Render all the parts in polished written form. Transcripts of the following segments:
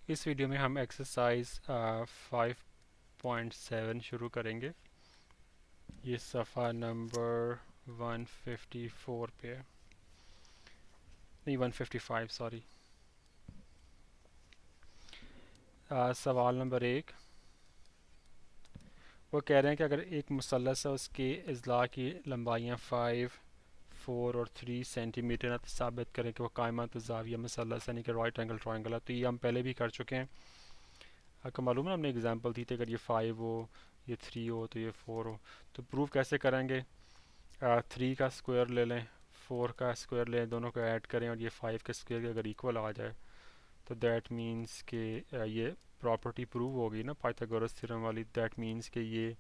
इस वीडियो में हम एक्सरसाइज 5.7 शुरू करेंगे। ये सफ़ा नंबर 154 पे है, नहीं 155 सॉरी। सवाल नंबर 1, वो कह रहे हैं कि अगर एक मुसल्लस है उसके अज़ला की लंबाइयाँ 5, 4 और 3 सेंटीमीटर है तो साबित करें कि वो कायमा ज़ाविया मुसल्लस यानी कि राइट एंगल ट्रायंगल है। तो ये हम पहले भी कर चुके हैं। आपको मालूम है हमने एग्जांपल दी थी, अगर ये 5 हो, ये 3 हो तो ये 4 हो। तो प्रूफ कैसे करेंगे? 3 का स्क्वायर ले लें, 4 का स्क्वायर लें, दोनों को ऐड करें और ये 5 के स्क्वायर के अगर इक्वल आ जाए तो दैट मीन्स कि ये प्रॉपर्टी प्रूव होगी ना पाइथागोरस थ्योरम वाली। दैट मीन्स कि ये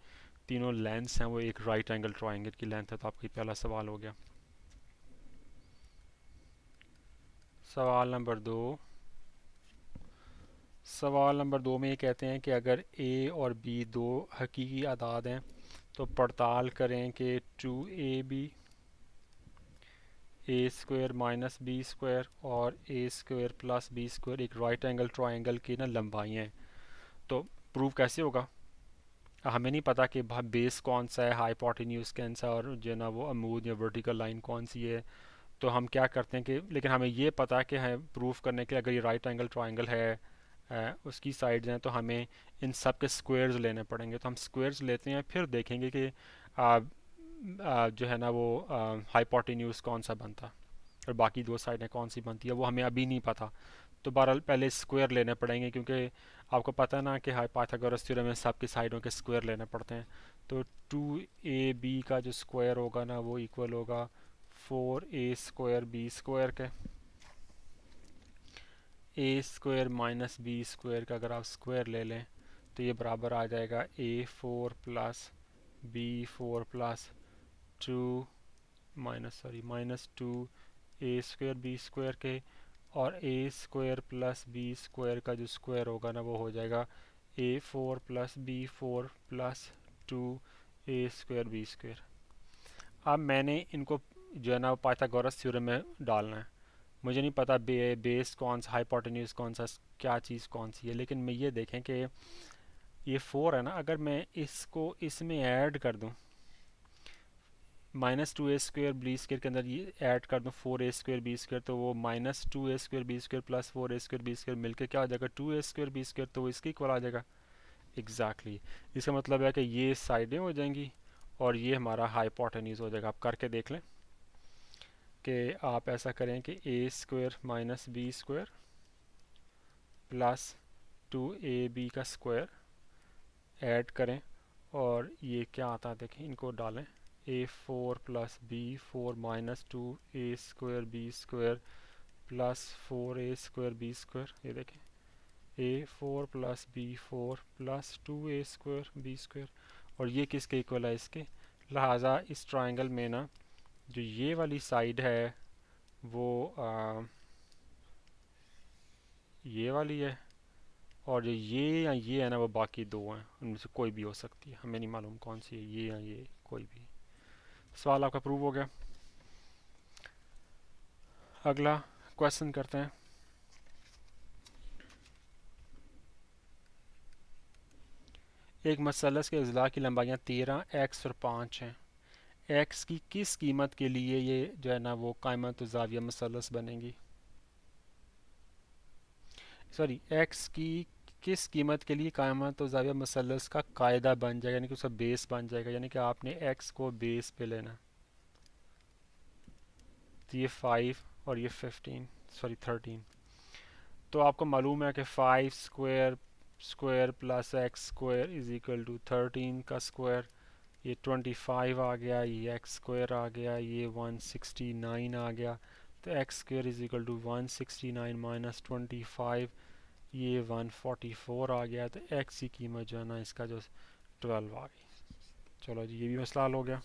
तीनों लेंथ्स हैं वो एक राइट एंगल ट्रायंगल की लेंथ है। तो आपका पहला सवाल हो गया। सवाल नंबर 2, सवाल नंबर 2 में ये कहते हैं कि अगर ए और बी दो हकीकी अदाद हैं तो पड़ताल करें कि 2ab ए स्क्वायर माइनस बी स्क्वायर और ए स्क्वायर प्लस बी स्क्वायर एक राइट एंगल ट्रायंगल की ना लंबाइयाँ हैं। तो प्रूव कैसे होगा? हमें नहीं पता कि बेस कौन सा है, हाइपोटेन्यूज कौन सा, और जो है ना वो अमूद या वर्टिकल लाइन कौन सी है। तो हम क्या करते हैं कि लेकिन हमें ये पता है कि है प्रूफ करने के लिए अगर ये राइट एंगल ट्रायंगल है, उसकी साइड्स हैं, तो हमें इन सब के स्क्वायर्स लेने पड़ेंगे। तो हम स्क्वायर्स लेते हैं, फिर देखेंगे कि जो है ना वो हाइपोटेन्यूज कौन सा बनता है और बाकी दो साइडें कौन सी बनती है, वो हमें अभी नहीं पता। तो बहरहाल पहले स्क्वायर लेने पड़ेंगे, क्योंकि आपको पता है ना कि पाइथागोरस थ्योरम में सबकी साइडों के स्क्वायर लेने पड़ते हैं। तो 2ab का जो स्क्वायर होगा ना वो इक्वल होगा 4a स्क्वायर बी स्क्वायर के। ए स्क्वायर माइनस बी स्क्वायर का अगर आप स्क्वायर ले लें तो ये बराबर आ जाएगा a4 plus b4 plus 2 minus 2 ए स्क्वायर बी स्क्वायर के। और ए स्क्वायर प्लस बी स्क्वायर का जो स्क्वायर होगा ना वो हो जाएगा a4 प्लस b4 प्लस 2 ए स्क्वायर बी स्क्वायर। अब मैंने इनको जो है ना पाइथागोरस थ्योरम में डालना है। मुझे नहीं पता बेस कौन सा, हाइपोटेन्यूज कौन सा, क्या चीज़ कौन सी है, लेकिन मैं ये देखें कि ये 4 है ना, अगर मैं इसको इसमें ऐड कर दूं, -2a² बी स्क्वायर के अंदर ये ऐड कर दूं 4a² बी स्क्वायर, तो वो -2a² B square plus 4a² B square मिलकर क्या हो जाएगा 2a² बी स्क्वायर, तो वो इसके इक्वल आ जाएगा। एग्जैक्टली इसका मतलब है कि ये साइडें हो जाएंगी और ये हमारा हाइपोटेन्यूज हो जाएगा। आप करके देख लें कि आप ऐसा करें कि A square minus B square plus 2ab का स्क्वायर ऐड करें और ये क्या आता है देखें, इनको डालें a4 plus b4 minus 2a² B square plus 4a² B square. ये देखें a4 plus b4 plus 2a² B square, और ये किसके इक्वल है इसके। लिहाजा इस ट्रायंगल में ना जो ये वाली साइड है वो ये वाली है, और जो ये या ये है ना वो बाकी दो हैं, उनमें से कोई भी हो सकती है, हमें नहीं मालूम कौन सी है, ये या ये कोई भी। सवाल आपका प्रूव हो गया। अगला क्वेश्चन करते हैं। एक मसलस के अजला की लंबाइयाँ 13, x और 5 हैं। x की किस कीमत के लिए ये जो है ना वो कायमत ज़ाविया मसलस बनेगी? सॉरी, x की किस कीमत के लिए कायमत ज़ाविया मसलस का कायदा बन जाएगा, यानी कि उसका बेस बन जाएगा, यानी कि आपने x को बेस पे लेना। तो ये 5 और ये 13। तो आपको मालूम है कि 5 square square plus X square is equal to 13 का स्क्वायर, ये 25 आ गया, ये एक्स स्क्वायर आ गया, ये 169 आ गया। तो X square is equal to 169 minus 25, ये 144 आ गया। तो एक्स की कीमत जो है ना इसका जो 12 आ गई। चलो जी, ये भी मसला हल हो गया।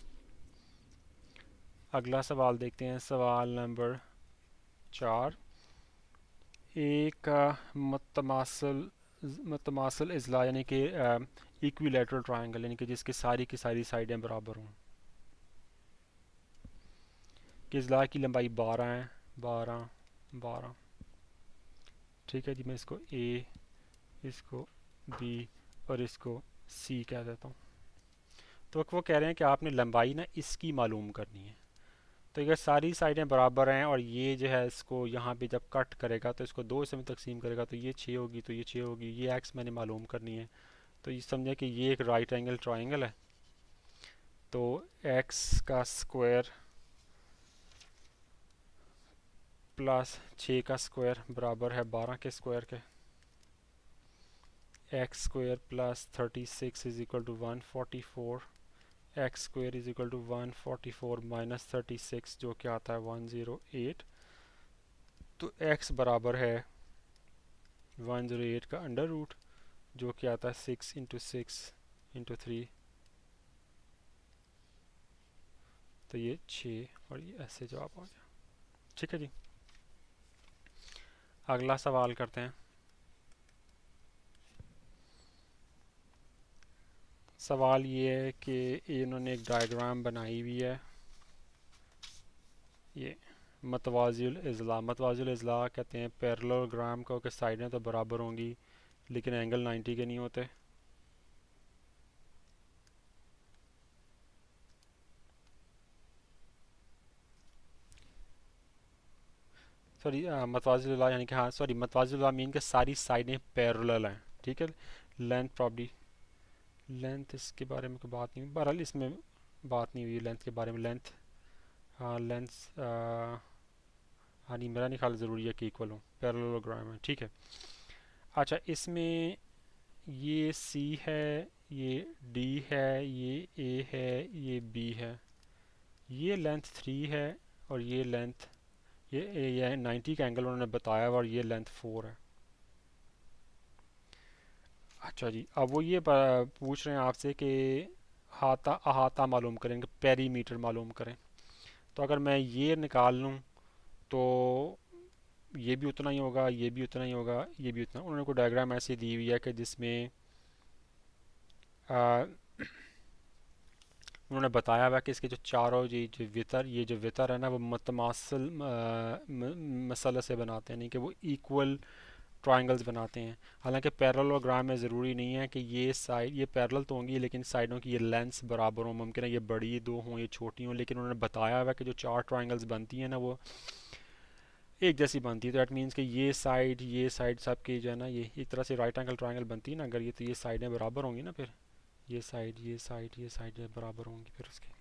अगला सवाल देखते हैं, सवाल नंबर 4। एक मतमासल इजला यानी कि इक्विलेटरल ट्रायंगल, यानी कि जिसकी सारी की सारी साइडें बराबर हों, कि इजला की लंबाई 12 है, 12 12। ठीक है जी, मैं इसको ए इसको बी और इसको सी कह देता हूँ। तो वो कह रहे हैं कि आपने लंबाई ना इसकी मालूम करनी है। तो अगर सारी साइडें बराबर हैं और ये जो है इसको यहाँ पे जब कट करेगा तो इसको दो हिस्से में तकसीम करेगा तो ये 6 होगी, तो ये 6 होगी, ये एक्स मैंने मालूम करनी है। तो ये समझे कि ये एक राइट एंगल ट्राइंगल है। तो एक्स का स्क्वायर प्लस 6 का स्क्वायर बराबर है 12 के स्क्वायर के। X square plus 36 is equal to 144। X square is equal to 144 minus 36 जो कि आता है 108। तो एक्स बराबर है 108 का अंडर रूट जो कि आता है 6 इंटू 6 इंटू 3। तो ये 6 और ये ऐसे जवाब आ गया। ठीक है जी, अगला सवाल करते हैं। सवाल ये है कि इन्होंने एक डायग्राम बनाई हुई है। ये मतवाज़िल इज़ला कहते हैं पैरेललोग्राम का कि साइडें तो बराबर होंगी लेकिन एंगल 90 के नहीं होते। सॉरी मतवाज़िल यानी कि हाँ सॉरी मतवाज़िल मीन के सारी साइडें पैरेलल हैं। ठीक है, लेंथ प्रॉपर्टी, लेंथ इसके बारे में कोई बात नहीं, बहरहाल इसमें बात नहीं हुई लेंथ के बारे में। लेंथ हाँ लेंथ हाँ नहीं, मेरा नहीं ख्याल ज़रूरी है कि इक्वल हो, पैरेललोग्राम है। ठीक है, अच्छा इसमें ये सी है, ये डी है, ये ए है, ये बी है, ये लेंथ 3 है और ये लेंथ ये 90 का एंगल उन्होंने बताया और ये लेंथ 4 है। अच्छा जी, अब वो ये पूछ रहे हैं आपसे कि अहाता मालूम करेंगे, पेरीमीटर मालूम करें। तो अगर मैं ये निकाल लूँ तो ये भी उतना ही होगा, ये भी उतना ही होगा, ये भी उतना। उन्होंने कोई डायग्राम ऐसी दी हुई है कि जिसमें आ, उन्होंने बताया हुआ कि इसके जो चारों ये जो वितर है ना वो मतमासल मसल से बनाते हैं, नहीं कि वो इक्वल ट्रायंगल्स बनाते हैं। हालांकि पैरेललोग्राम में ज़रूरी नहीं है कि ये साइड ये पैरेलल तो होंगी लेकिन साइडों की ये लेंथ्स बराबर हों, मुमकिन है ये बड़ी दो हों ये छोटी हों, लेकिन उन्होंने बताया हुआ कि जो चार ट्रायंगल्स बनती हैं ना वो एक जैसी बनती है। तो दैट मीन्स कि ये साइड सब की जो है ना ये एक तरह से राइट एंगल ट्रायंगल बनती है ना अगर ये, तो ये साइडें बराबर होंगी ना, फिर ये साइड बराबर होंगी फिर उसके।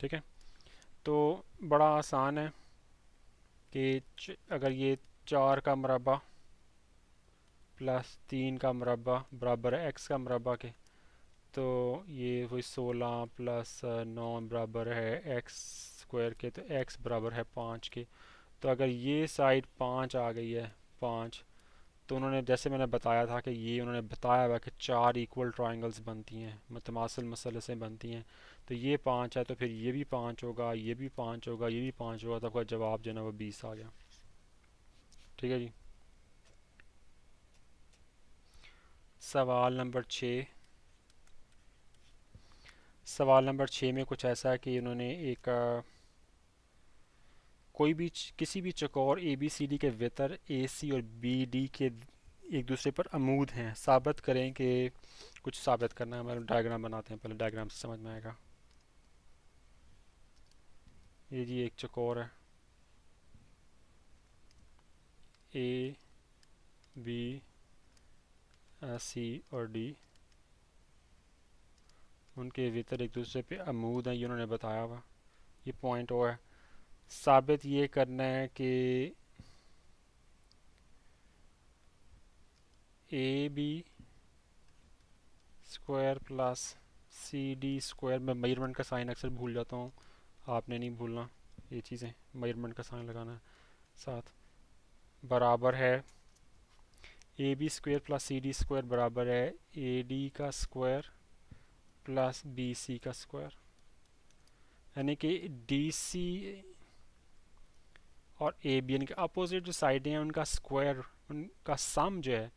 ठीक है, तो बड़ा आसान है कि अगर ये 4 का मरबा प्लस 3 का मरबा बराबर है एक्स का मरबा के, तो ये वही 16 प्लस 9 बराबर है एक्स स्क्वायर के, तो एक्स बराबर है 5 के। तो अगर ये साइड 5 आ गई है 5, तो उन्होंने जैसे मैंने बताया था कि ये उन्होंने बताया हुआ कि 4 इक्वल ट्रायंगल्स बनती हैं, मतमासिल मसल से बनती हैं। तो ये 5 है तो फिर ये भी 5 होगा, ये भी 5 होगा, ये भी 5 होगा, तो आपका जवाब जो है ना वो 20 आ गया। ठीक है जी, सवाल नंबर 6। सवाल नंबर 6 में कुछ ऐसा है कि उन्होंने एक कोई भी किसी भी चौकोर ए बी सी डी के वेतर ए सी और बी डी के एक दूसरे पर अमूद हैं, साबित करें कि कुछ साबित करना है। हमारे डायग्राम बनाते हैं, पहले डायग्राम से समझ में आएगा। ये जी एक चौकोर है ए बी सी और डी, उनके वेतर एक दूसरे पे अमूद हैं, ये उन्होंने बताया हुआ। ये पॉइंट ओ है। साबित ये करना है कि A B square plus C D square, मैं मेजरमेंट का साइन अक्सर भूल जाता हूँ, आपने नहीं भूलना ये चीज़ें, मेजरमेंट का साइन लगाना है साथ, बराबर है A B square plus C D square बराबर है ए डी का स्क्वायर प्लस बी सी का स्क्वायर। यानी कि डी सी और ए बी यानी कि अपोजिट जो साइडें हैं उनका स्क्वायर, उनका सम जो है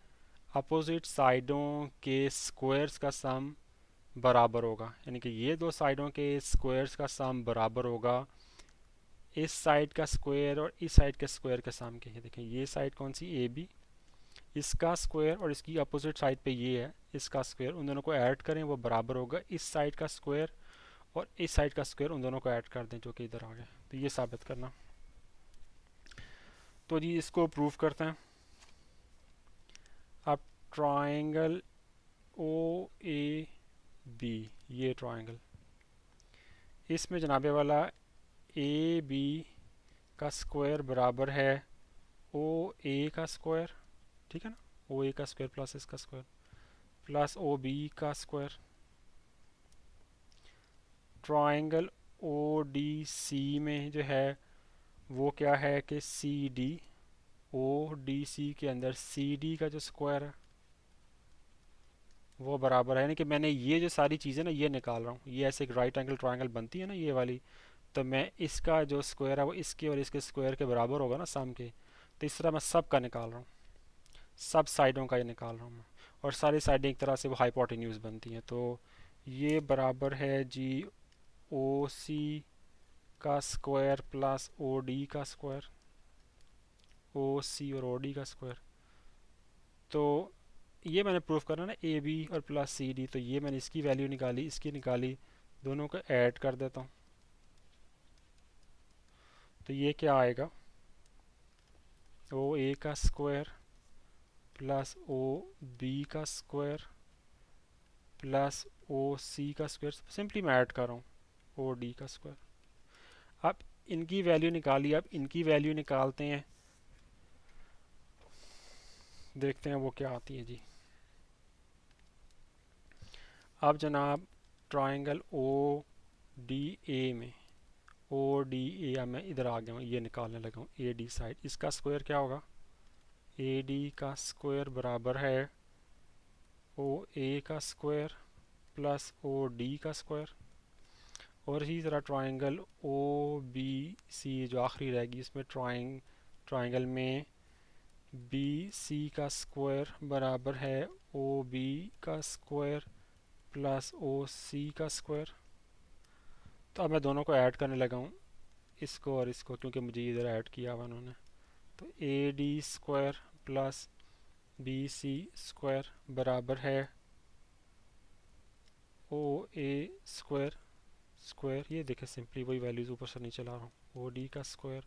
अपोजिट साइडों के स्क्वायर्स का सम बराबर होगा। यानी कि ये दो साइडों के स्क्वायर्स का सम बराबर होगा इस साइड का स्क्वायर और इस साइड के स्क्वायर के सम के। ये देखें, ये साइड कौन सी ए बी, इसका स्क्वायर और इसकी अपोजिट साइड पे ये है इसका स्क्वायर, उन दोनों को ऐड करें वो बराबर होगा इस साइड का स्क्वायर, और इस साइड का स्क्वायर उन दोनों को ऐड कर दें जो कि इधर आ गया। तो ये साबित करना। तो जी इसको प्रूव करते हैं। अब ट्राइंगल ओ ए बी, ये ट्राइंगल, इसमें जनाबे वाला ए बी का स्क्वायर बराबर है ओ ए का स्क्वायर, ठीक है ना, ओ ए का स्क्वायर प्लस इसका स्क्वायर प्लस ओ बी का square. Triangle O D C में जो है वो क्या है कि सी डी, ओ डी सी के अंदर सी डी का जो स्क्वायर है वो बराबर है, यानी कि मैंने ये जो सारी चीज़ें ना ये निकाल रहा हूँ, ये ऐसे एक राइट एंगल ट्राइंगल बनती है ना ये वाली, तो मैं इसका जो स्क्वायर है वो इसके और इसके स्क्वायर के बराबर होगा ना सम के। तो इस तरह मैं सब का निकाल रहा हूँ, सब साइडों का ये निकाल रहा हूँ मैं, और सारी साइडें एक तरह से वो हाइपोटेन्यूज बनती हैं। तो ये बराबर है जी ओ सी का स्क्वायर प्लस ओ डी का स्क्वायर, ओ सी और ओ डी का स्क्वायर। तो ये मैंने प्रूफ करना ना ए बी और प्लस सी डी, तो ये मैंने इसकी वैल्यू निकाली इसकी निकाली, दोनों को ऐड कर देता हूँ। तो ये क्या आएगा, ओ ए का स्क्वायर प्लस ओ बी का स्क्वायर प्लस ओ सी का स्क्वायर, सिंपली मैं ऐड कर रहा हूँ ओ डी का स्क्वायर। अब इनकी वैल्यू निकाली, अब इनकी वैल्यू निकालते हैं, देखते हैं वो क्या आती है जी। अब जनाब ट्राइंगल ओ डी ए में, ओ डी ए, अब मैं इधर आ गया हूँ, ये निकालने लगा हूँ ए डी साइड, इसका स्क्वायर क्या होगा, ए डी का स्क्वायर बराबर है ओ ए का स्क्वायर प्लस ओ डी का स्क्वायर। और इसी तरह ट्राइंगल ओ बी सी जो आखिरी रहेगी, इसमें ट्राइंगल में बी सी का स्क्वायर बराबर है ओ बी का स्क्वायर प्लस ओ सी का स्क्वायर। तो अब मैं दोनों को ऐड करने लगा हूँ, इसको और इसको, क्योंकि मुझे इधर ऐड किया हुआ उन्होंने। तो A D square plus B C square बराबर है ओ ए स्क्वायर स्क्वायर, ये देखें सिंपली वही वैल्यूज़ ऊपर से नीचे ला रहा हूँ, ओ डी का स्क्वायर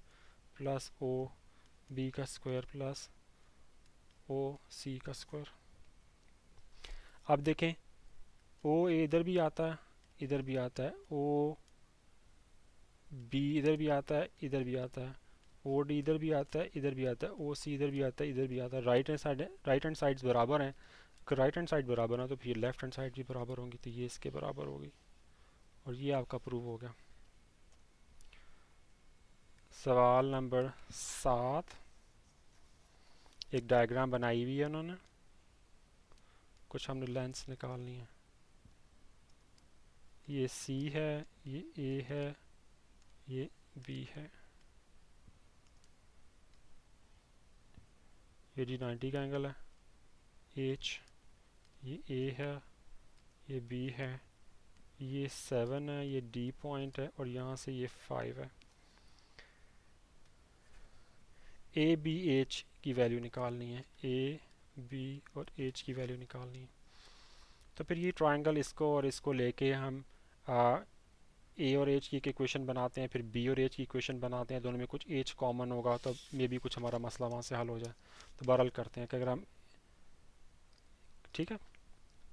प्लस ओ बी का स्क्वायर प्लस ओ सी का स्क्वायर। अब देखें ओ ए इधर भी आता है इधर भी आता है, ओ बी इधर भी आता है इधर भी आता है, ओ डी इधर भी आता है इधर भी आता है, ओ सी इधर भी आता है इधर भी आता है। राइट हैंड साइड्स बराबर हैं, अगर राइट हैंड साइड बराबर है तो फिर लेफ्ट हैंड साइड भी बराबर होंगी, तो ये इसके बराबर होगी, और ये आपका प्रूव हो गया। सवाल नंबर 7, एक डायग्राम बनाई हुई है उन्होंने, कुछ हमने लेंस निकालनी है। ये सी है, ये ए है, ये बी है, ये जी 90 का एंगल है, एच, ये ए है, ये बी है, ये 7 है, ये डी पॉइंट है, और यहाँ से ये 5 है। ए बी एच की वैल्यू निकालनी है, ए बी और एच की वैल्यू निकालनी है। तो फिर ये ट्रायंगल इसको और इसको लेके हम ए और एच की इक्वेशन बनाते हैं, फिर बी और एच की इक्वेशन बनाते हैं, दोनों में कुछ एच कॉमन होगा तो मे भी कुछ हमारा मसला वहाँ से हल हो जाए। तो बहरहाल करते हैं कि अगर हम, ठीक है,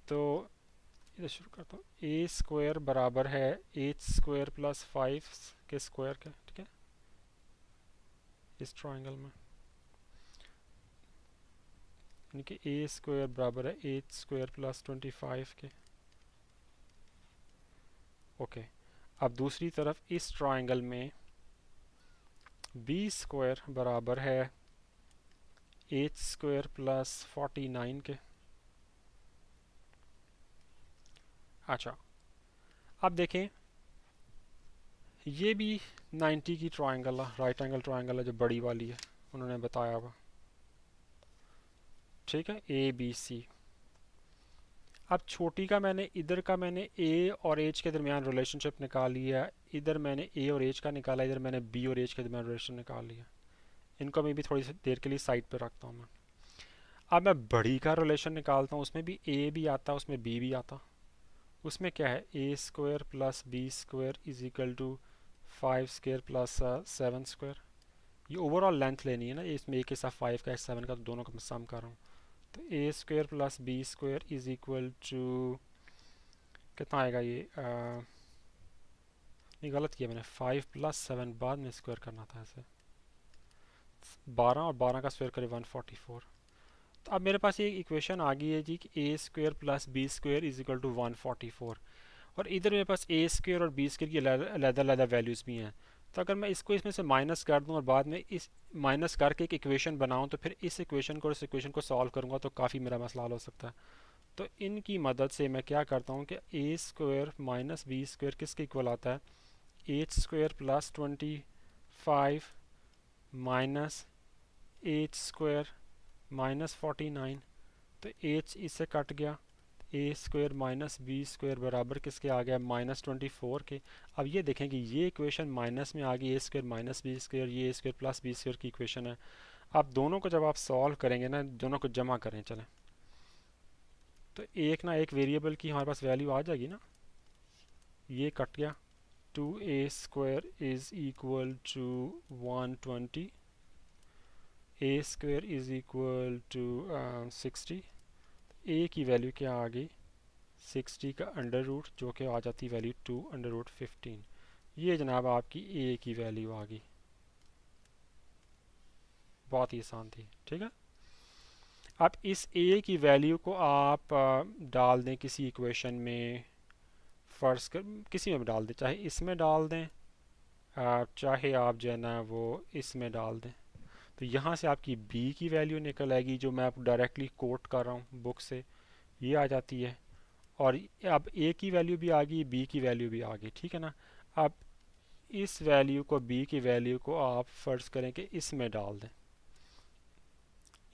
तो इधर शुरू करता हूँ। ए स्क्वायर बराबर है एच स्क्वायर प्लस 5 के स्क्वायर के, ठीक है, इस ट्रायंगल में, यानी कि ए स्क्वायर बराबर है एच स्क्वायर प्लस 25 के। ओके, अब दूसरी तरफ इस ट्रायंगल में बी स्क्वायर बराबर है एच स्क्वायर प्लस 49 के। अच्छा, अब देखें ये भी 90 की ट्रायंगल है, राइट एंगल ट्रायंगल है जो बड़ी वाली है, उन्होंने बताया हुआ, ठीक है, ए बी सी। अब छोटी का मैंने इधर का मैंने ए और एच के दरमियान रिलेशनशिप निकाल लिया, इधर मैंने ए और एच का निकाला, इधर मैंने बी और एच के दरमियान रिलेशन निकाल लिया। इनको मैं भी थोड़ी सी देर के लिए साइड पे रखता हूँ मैं। अब मैं बड़ी का रिलेशन निकालता हूँ, उसमें भी ए भी आता, उसमें बी भी आता। उसमें क्या है, A square plus B square is equal to 5 square plus 7 square. ये ओवरऑल लेंथ लेनी है ना, इसमें एक के साथ 5 का 7 का, तो दोनों का मैं सम कर रहा हूँ। तो A square plus B square is equal to कितना आएगा ये गलत किया मैंने, 5 प्लस 7 बाद में स्क्वायर करना था ऐसे, 12 और 12 का स्क्वायर करे 144। तो अब मेरे पास ये इक्वेशन आ गई है जी कि A square plus B square is equal to 144, और इधर मेरे पास ए स्क्वायर और बी स्क्वायर की अलग-अलग वैल्यूज़ भी हैं। तो अगर मैं इसको इसमें से माइनस कर दूं और बाद में इस माइनस करके एक इक्वेशन बनाऊं, तो फिर इस इक्वेशन को और इस इक्वेशन को सॉल्व करूंगा तो काफ़ी मेरा मसला हल हो सकता है। तो इनकी मदद से मैं क्या करता हूं कि A square minus B square किसके इक्वल आता है, H square plus 25 minus H square minus 49। तो एच इससे कट गया, ए स्क्वायर माइनस बी स्क्वायर बराबर किसके आ गया, -24 के। अब ये देखें कि ये इक्वेशन माइनस में आ गई, ए स्क्वायर माइनस बी स्क्वायर, ये ए स्क्वायर प्लस बी स्क्वायर की इक्वेशन है। अब दोनों को जब आप सॉल्व करेंगे ना, दोनों को जमा करें चलें, तो एक ना एक वेरिएबल की हमारे पास वैल्यू आ जाएगी ना, ये कट गया, 2a square is equal to 120, A square is equal to 60। ए की वैल्यू क्या आ गई, 60 का अंडर रूट, जो कि आ जाती वैल्यू 2√15। ये जनाब आपकी ए की वैल्यू आ गई, बहुत ही आसान थी, ठीक है। अब इस ए की वैल्यू को आप डाल दें किसी इक्वेशन में, फ़र्ज़ कर किसी में भी डाल दें, चाहे इसमें डाल दें, चाहे आप जो है ना वो इसमें डाल दें। तो यहाँ से आपकी बी की वैल्यू निकल आएगी, जो मैं आपको डायरेक्टली कोट कर रहा हूँ बुक से, ये आ जाती है। और अब ए की वैल्यू भी आ गई, बी की वैल्यू भी आ गई, ठीक है ना। अब इस वैल्यू को, बी की वैल्यू को आप फ़र्ज़ करें कि इसमें डाल दें,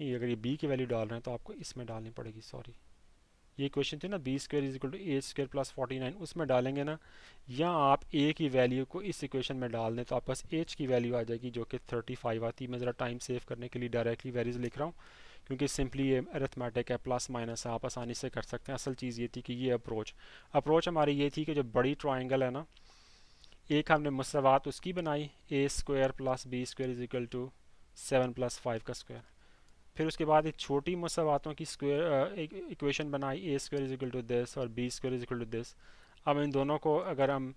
ये अगर ये बी की वैल्यू डाल रहे हैं तो आपको इसमें डालनी पड़ेगी, सॉरी ये क्वेश्चन थे ना, B square is equal to A square plus 49, उसमें डालेंगे ना, या आप ए की वैल्यू को इस इक्वेशन में डाल दें तो आपके पास एच की वैल्यू आ जाएगी जो कि 35 आती है। मैं ज़रा टाइम सेव करने के लिए डायरेक्टली वैल्यूज़ लिख रहा हूँ, क्योंकि सिंपली ये अरिथमेटिक है, प्लस माइनस आप आसानी से कर सकते हैं। असल चीज़ ये थी कि ये अप्रोच हमारी ये थी कि जो बड़ी ट्राइंगल है ना, एक हमने मुसवात उसकी बनाई, a square plus B square is equal to 7 plus 5 का स्क्वायर। फिर उसके बाद एक छोटी मुसवातों की स्क्वायर एक इक्वेशन बनाई, a square is equal to this और B square is equal to this. अब इन दोनों को अगर हम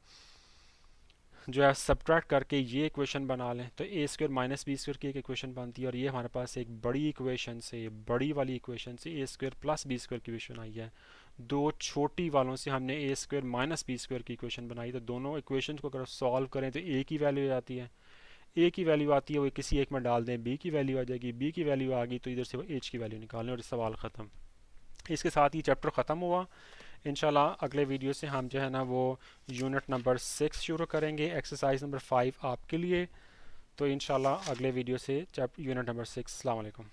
जो है सब्ट्रैक्ट करके ये इक्वेशन बना लें तो A square minus B square की एक इक्वेशन बनती है, और ये हमारे पास एक बड़ी इक्वेशन से, बड़ी वाली इक्वेशन से ए स्क्वायर प्लस बी स्क्वायर की इक्वेशन आई है। दो छोटी वालों से हमने ए स्क्वायर माइनस बी स्क्वायर की इक्वेशन बनाई, तो दोनों इक्वेशन को अगर सॉल्व करें तो ए की वैल्यू आती है, ए की वैल्यू आती है वो किसी एक में डाल दें, बी की वैल्यू आ जाएगी, बी की वैल्यू आ गई तो इधर से वो एच की वैल्यू निकालें और सवाल ख़त्म। इसके साथ ही चैप्टर ख़त्म हुआ। इंशाल्लाह अगले वीडियो से हम जो है ना वो यूनिट नंबर 6 शुरू करेंगे, एक्सरसाइज नंबर 5 आपके लिए। तो इंशाल्लाह अगले वीडियो से यूनिट नंबर 6। अस्सलाम वालेकुम।